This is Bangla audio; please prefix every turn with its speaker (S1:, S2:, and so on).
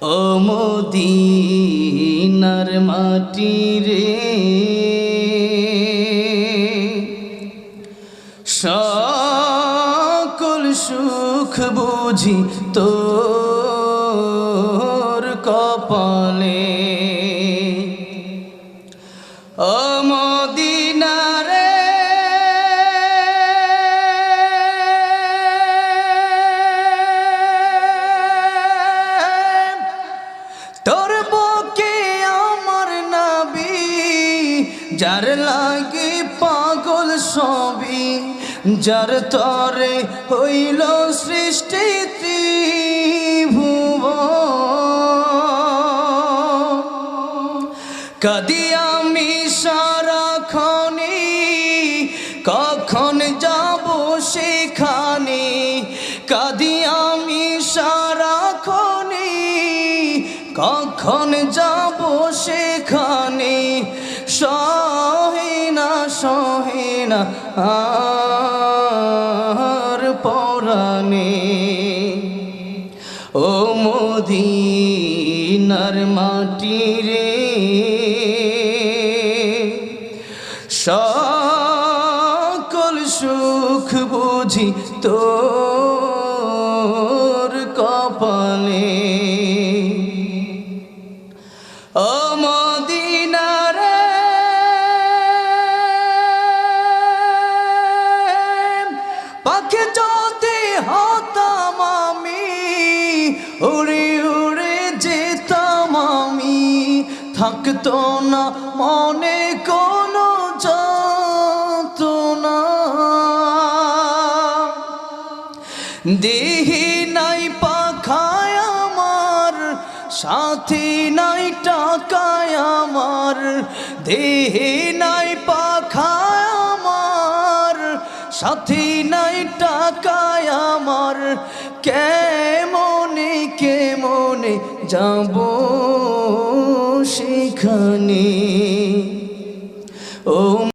S1: ও মদিনার মাটি রে, সকল সুখ বুঝি তোর কপালে। ও মদিনা রে, তোর বুকে আমার নবী, যার লাগে পাগল সবই, যার তরে হইল সৃষ্টি ত্রিভুবন। কাঁদি আমি সারাক্ষণে, কখন যাব সেখানে। কাঁদি আমি সারাক্ষণে, কখন যাব সেখানে। সহে না আর পরাণে। ও মদিনার মাটি রে, সকল সুখ বুঝি তোর কপালে। ও মদিনা রে, পাখি যদি হতাম আমি, উড়ে উড়ে যেতাম আমি। থাকতো না মনে কোনো যন্ত্রণা। দেহি নাই পাখায় আমার, সাথী নাই টাকায় আমার। দেহি নাই পাখায় আমার, সাথী নাই টাকায় আমার। কেমনে যাব সেখানে।